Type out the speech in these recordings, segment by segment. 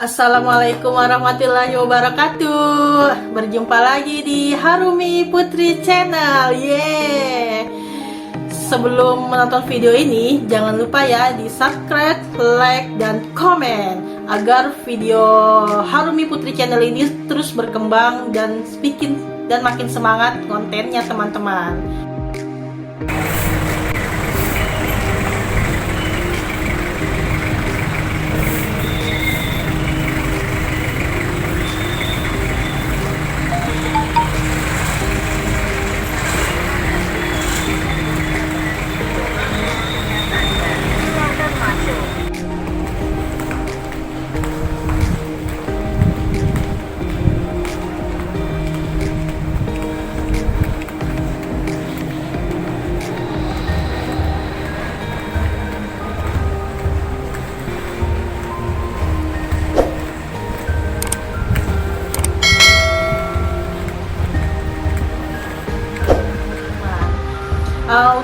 Assalamualaikum warahmatullahi wabarakatuh. Berjumpa lagi di Harumi Putri Channel. Sebelum menonton video ini, jangan lupa ya di subscribe, like, dan komen agar video Harumi Putri Channel ini terus berkembang dan makin semangat kontennya teman-teman.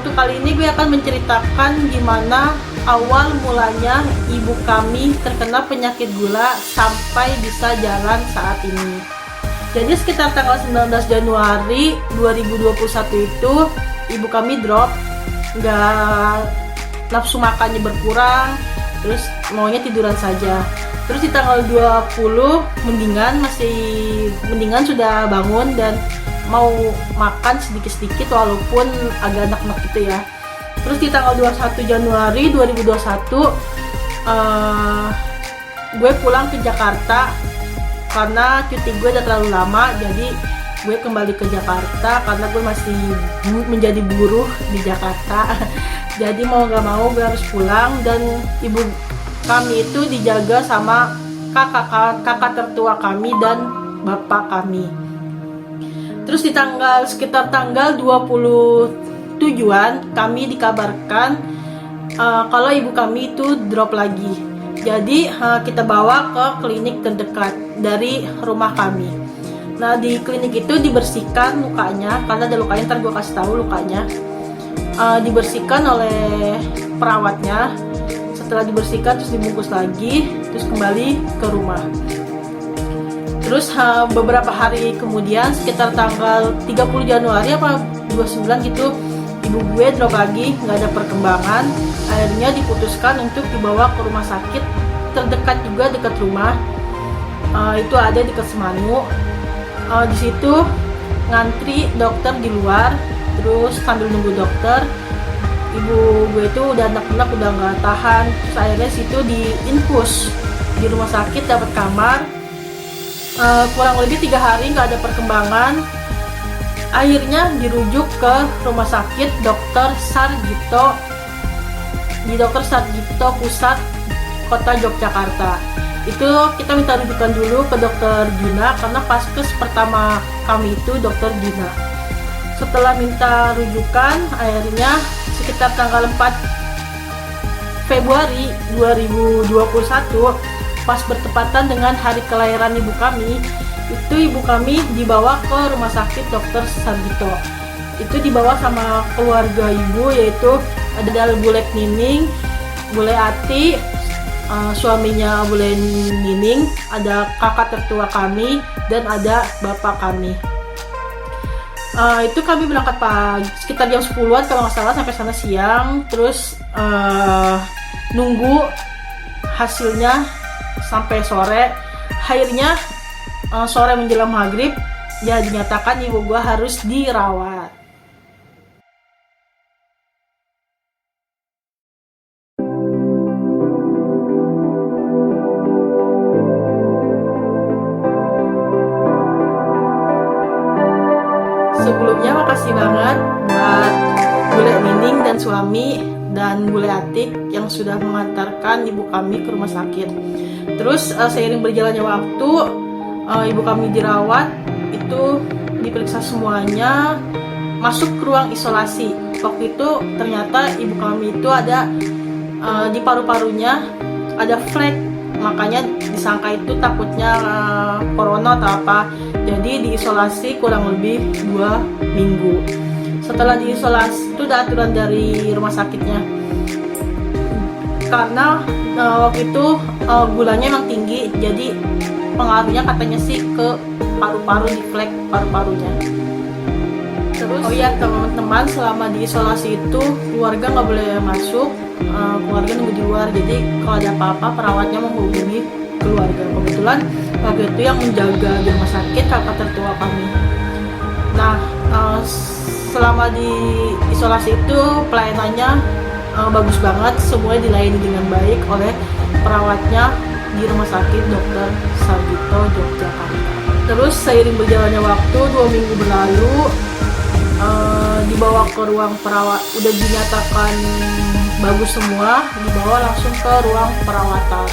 Untuk kali ini gue akan menceritakan gimana awal mulanya ibu kami terkena penyakit gula sampai bisa jalan saat ini. Jadi sekitar tanggal 19 Januari 2021 itu ibu kami drop, nggak nafsu makannya berkurang, terus maunya tiduran saja. Terus di tanggal 20 mendingan sudah bangun dan mau makan sedikit-sedikit walaupun agak enak-enak gitu ya. Terus di tanggal 21 Januari 2021 gue pulang ke Jakarta karena cuti gue udah terlalu lama, jadi gue kembali ke Jakarta karena gue masih menjadi buruh di Jakarta. Jadi mau gak mau gue harus pulang, dan ibu kami itu dijaga sama kakak tertua kami dan bapak kami. Terus di sekitar tanggal 27-an kami dikabarkan kalau ibu kami itu drop lagi. Jadi kita bawa ke klinik terdekat dari rumah kami. Nah, di klinik itu dibersihkan lukanya, karena ada lukanya, ntar gue kasih tahu lukanya. Dibersihkan oleh perawatnya. Setelah dibersihkan terus dibungkus lagi, terus kembali ke rumah. Terus beberapa hari kemudian, sekitar tanggal 30 Januari apa 29 gitu, ibu gue drop lagi, nggak ada perkembangan. Akhirnya diputuskan untuk dibawa ke rumah sakit terdekat juga dekat rumah. Itu ada di Semanu. Di situ ngantri dokter di luar, terus sambil nunggu dokter, ibu gue itu udah enak-enak, udah nggak tahan. Terus akhirnya situ diinfus di rumah sakit, dapat kamar. Kurang lebih 3 hari nggak ada perkembangan. Akhirnya dirujuk ke rumah sakit Dr. Sarjito di Dr. Sarjito Pusat Kota Yogyakarta. Itu kita minta rujukan dulu ke Dr. Gina karena paskes pertama kami itu Dr. Gina. Setelah minta rujukan, akhirnya sekitar tanggal 4 Februari 2021, pas bertepatan dengan hari kelahiran ibu kami, itu ibu kami dibawa ke rumah sakit Dr. Sarjito. Itu dibawa sama keluarga ibu, yaitu ada Bule Nining, Bule Ati, suaminya Bule Nining, ada kakak tertua kami, dan ada bapak kami. Itu kami berangkat pagi sekitar jam 10-an kalau nggak salah, sampai sana siang. Terus nunggu hasilnya sampai sore. Akhirnya sore menjelang maghrib ya dinyatakan ibu gua harus dirawat. Sebelumnya makasih banget buat Bule Nining dan suami dan Bule Atik yang sudah mengantarkan ibu kami ke rumah sakit. Terus seiring berjalannya waktu, ibu kami dirawat, itu diperiksa semuanya, masuk ke ruang isolasi. Waktu itu ternyata ibu kami itu ada di paru-parunya ada flek, makanya disangka itu takutnya corona atau apa. Jadi diisolasi kurang lebih 2 minggu. Setelah diisolasi, itu udah aturan dari rumah sakitnya. karena waktu itu gulanya emang tinggi, jadi pengaruhnya katanya sih ke paru-paru, di flek paru-parunya. Terus oh iya teman-teman, selama di isolasi itu keluarga nggak boleh masuk, keluarga nunggu di luar. Jadi kalau ada apa-apa perawatnya menghubungi keluarga. Kebetulan waktu itu yang menjaga di rumah sakit kakak tertua kami. Nah selama di isolasi itu pelayanannya bagus banget, semuanya dilayani dengan baik oleh perawatnya di Rumah Sakit Dr. Sarjito Yogyakarta. Terus seiring berjalannya waktu, 2 minggu berlalu, dibawa ke ruang perawat, udah dinyatakan bagus semua, dibawa langsung ke ruang perawatan.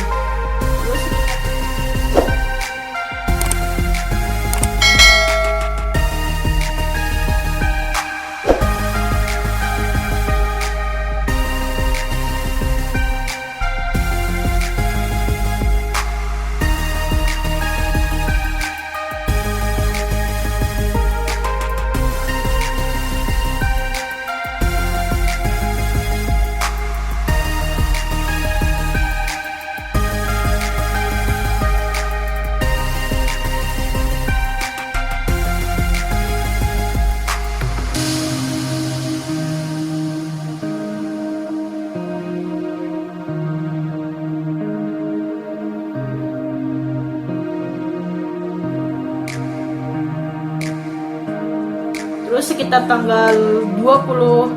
Terus sekitar tanggal 20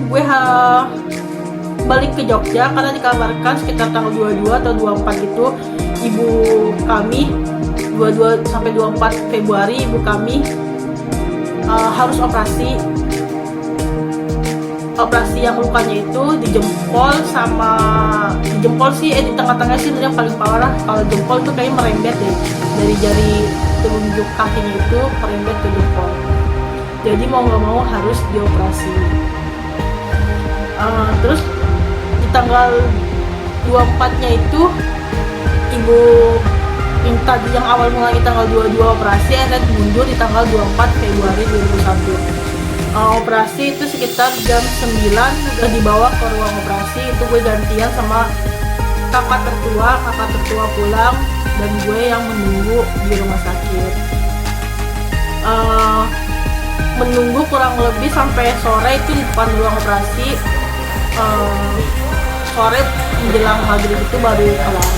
gue balik ke Jogja karena dikabarkan sekitar tanggal 22 atau 24 gitu ibu kami, 22 sampai 24 Februari ibu kami harus operasi yang lukanya itu di jempol sama di jempol sih di tengah-tengah sih yang paling parah. Kalau jempol tuh kayak merembet deh, dari jari telunjuk kakinya itu merembet ke jempol, jadi mau nggak mau harus dioperasi. Terus di tanggal 24-nya itu ibu minta yang awal mulai tanggal 22 operasi, dan mundur di tanggal 24 Februari 2001. Operasi itu sekitar jam 9 udah dibawa ke ruang operasi. Itu gue gantian sama kakak tertua pulang, dan gue yang menunggu di rumah sakit. Menunggu kurang lebih sampai sore itu di depan ruang operasi. Sore menjelang maghrib itu baru kelar.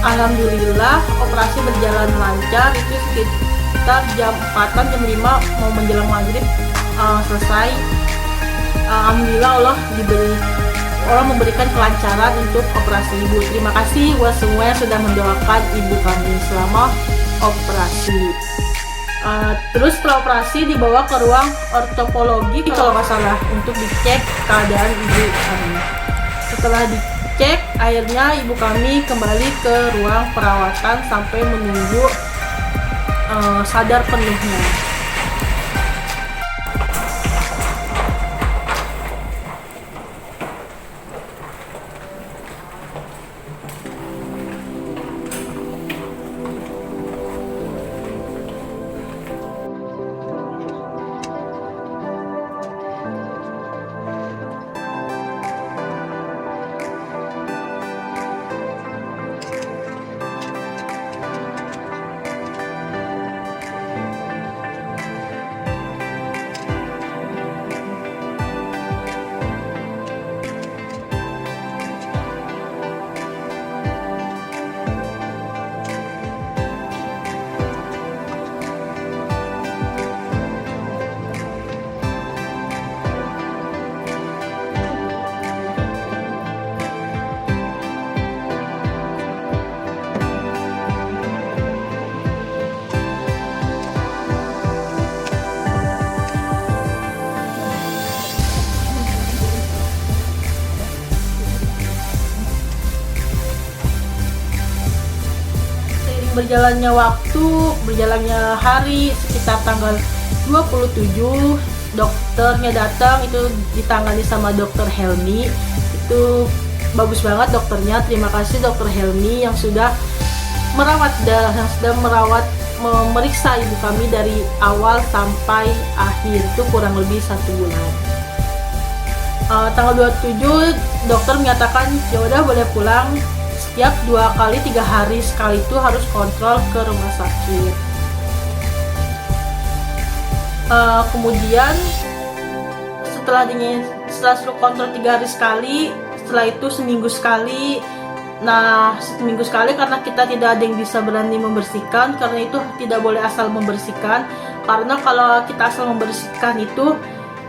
Alhamdulillah operasi berjalan lancar. Itu sekitar jam 4-an, jam 5 mau menjelang maghrib selesai. Alhamdulillah Allah memberikan kelancaran untuk operasi ibu. Terima kasih buat semua yang sudah mendoakan ibu kami selama operasi. Terus setelah operasi dibawa ke ruang ortopologi kalau nggak salah untuk dicek keadaan ibu kami. Setelah dicek, akhirnya ibu kami kembali ke ruang perawatan sampai menunggu sadar penuhnya. Berjalannya waktu, berjalannya hari, sekitar tanggal 27 dokternya datang, itu ditangani sama dokter Helmi. Itu bagus banget dokternya, terima kasih dokter Helmi yang sudah merawat memeriksa ibu kami dari awal sampai akhir, itu kurang lebih 1 bulan. Tanggal 27 dokter menyatakan ya udah boleh pulang. Setiap 2 kali 3 hari sekali itu harus kontrol ke rumah sakit. Kemudian setelah suruh kontrol 3 hari sekali, setelah itu seminggu sekali. Nah, seminggu sekali karena kita tidak ada yang bisa berani membersihkan, karena itu tidak boleh asal membersihkan. Karena kalau kita asal membersihkan itu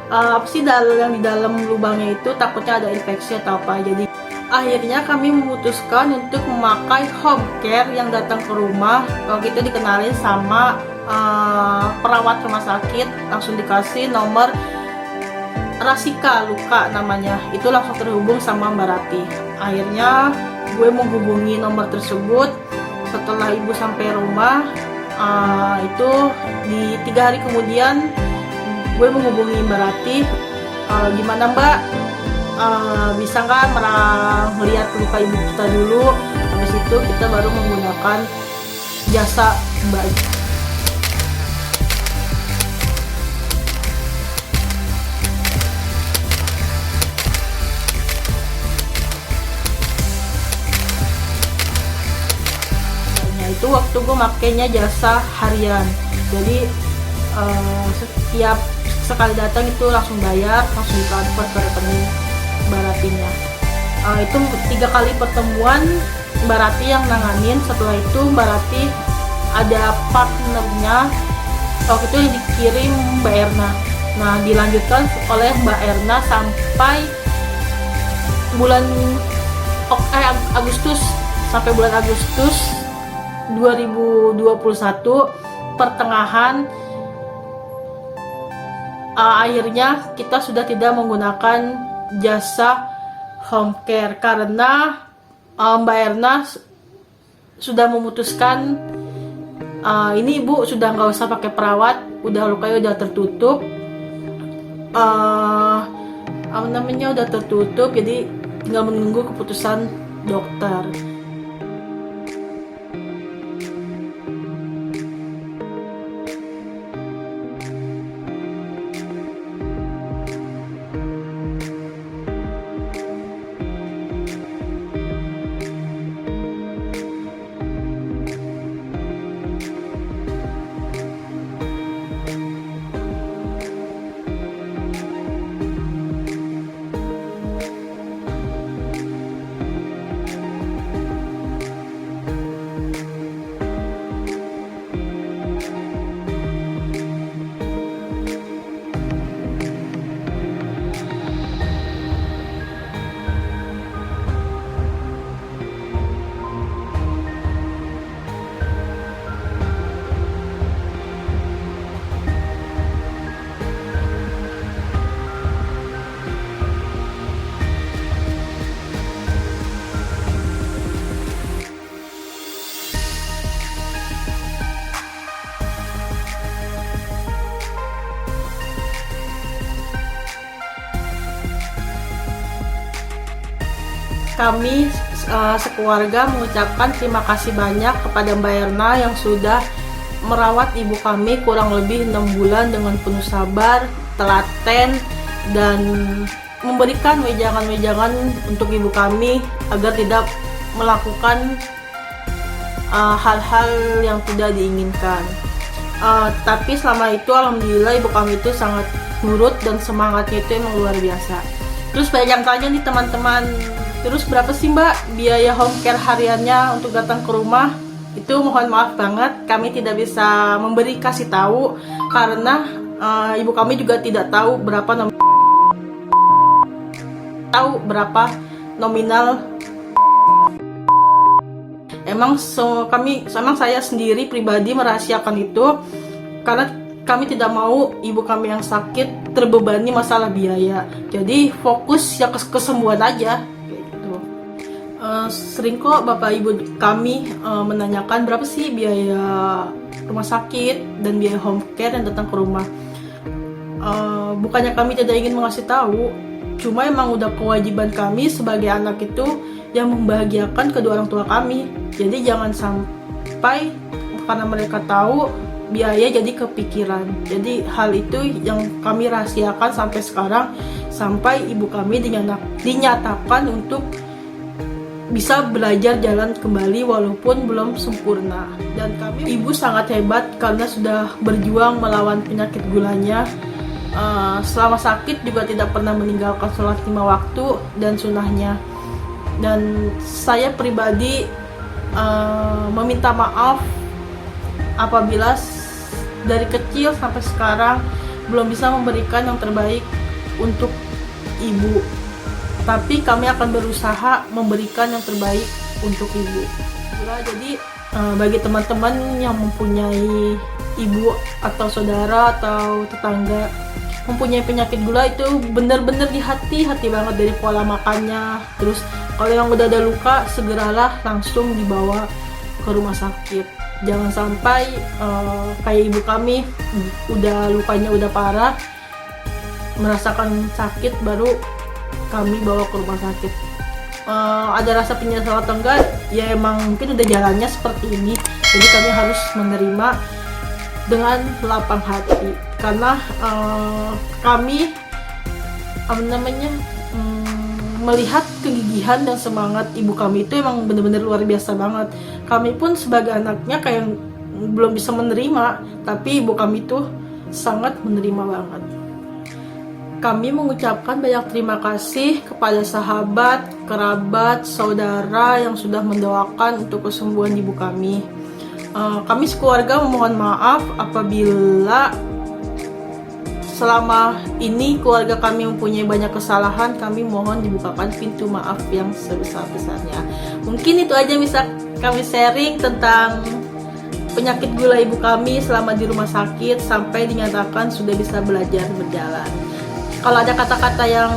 yang di dalam lubangnya itu takutnya ada infeksi atau apa. Jadi akhirnya kami memutuskan untuk memakai home care yang datang ke rumah. Kalau kita dikenalin sama perawat rumah sakit, langsung dikasih nomor Rasika Luka namanya, itu langsung terhubung sama Mbak Rati. Akhirnya gue menghubungi nomor tersebut. Setelah ibu sampai rumah, itu di 3 hari kemudian gue menghubungi Mbak Rati. Gimana Mbak, bisa nggak melihat luka ibu kita dulu, habis itu kita baru menggunakan jasa Mbak. Itu waktu gue makainya jasa harian, jadi setiap sekali datang itu langsung bayar, langsung ditransfer ke rekening Mbak Ratinya. Itu 3 kali pertemuan Mbak Rati yang nanganin. Setelah itu Mbak Rati ada partnernya, waktu itu yang dikirim Mbak Erna. Nah, dilanjutkan oleh Mbak Erna sampai bulan Agustus, sampai bulan Agustus 2021 pertengahan. Akhirnya kita sudah tidak menggunakan jasa home care karena Mbak Erna sudah memutuskan ini ibu sudah nggak usah pakai perawat, udah lukanya udah tertutup, udah tertutup, jadi tinggal menunggu keputusan dokter. Kami sekeluarga mengucapkan terima kasih banyak kepada Mbak Erna yang sudah merawat ibu kami kurang lebih 6 bulan dengan penuh sabar, telaten, dan memberikan wejangan-wejangan untuk ibu kami agar tidak melakukan hal-hal yang tidak diinginkan. Tapi selama itu alhamdulillah ibu kami itu sangat nurut dan semangatnya itu emang luar biasa. Terus banyak yang tanya nih teman-teman, terus berapa sih Mbak biaya home care hariannya untuk datang ke rumah? Itu mohon maaf banget kami tidak bisa kasih tahu karena ibu kami juga tidak tahu berapa nominal. Emang saya sendiri pribadi merahasiakan itu karena kami tidak mau ibu kami yang sakit terbebani masalah biaya. Jadi fokus ya kesembuhan aja. Sering kok bapak ibu kami menanyakan berapa sih biaya rumah sakit dan biaya home care yang datang ke rumah. Bukannya kami tidak ingin mengasih tahu, cuma emang udah kewajiban kami sebagai anak itu yang membahagiakan kedua orang tua kami. Jadi jangan sampai karena mereka tahu biaya jadi kepikiran. Jadi hal itu yang kami rahasiakan sampai sekarang, sampai ibu kami dinyatakan untuk bisa belajar jalan kembali walaupun belum sempurna. Dan ibu sangat hebat karena sudah berjuang melawan penyakit gulanya. Selama sakit juga tidak pernah meninggalkan sholat 5 waktu dan sunnahnya. Dan saya pribadi meminta maaf apabila dari kecil sampai sekarang belum bisa memberikan yang terbaik untuk ibu. Tapi kami akan berusaha memberikan yang terbaik untuk ibu. Jadi bagi teman-teman yang mempunyai ibu atau saudara atau tetangga mempunyai penyakit gula, itu benar-benar hati-hati banget dari pola makannya. Terus kalau yang udah ada luka, segeralah langsung dibawa ke rumah sakit. Jangan sampai kayak ibu kami lukanya udah parah, merasakan sakit baru kami bawa ke rumah sakit. Ada rasa penyesalan atau enggak, ya emang mungkin udah jalannya seperti ini, jadi kami harus menerima dengan lapang hati karena kami melihat kegigihan dan semangat ibu kami itu emang benar-benar luar biasa banget. Kami pun sebagai anaknya kayak belum bisa menerima, tapi ibu kami tuh sangat menerima banget. Kami mengucapkan banyak terima kasih kepada sahabat, kerabat, saudara yang sudah mendoakan untuk kesembuhan ibu kami. Kami sekeluarga memohon maaf apabila selama ini keluarga kami mempunyai banyak kesalahan. Kami mohon dibukakan pintu maaf yang sebesar-besarnya. Mungkin itu aja bisa kami sharing tentang penyakit gula ibu kami selama di rumah sakit sampai dinyatakan sudah bisa belajar berjalan. Kalau ada kata-kata yang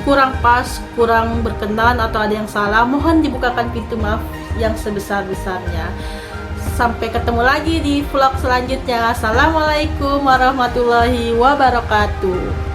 kurang pas, kurang berkenan atau ada yang salah, mohon dibukakan pintu maaf yang sebesar-besarnya. Sampai ketemu lagi di vlog selanjutnya. Assalamualaikum warahmatullahi wabarakatuh.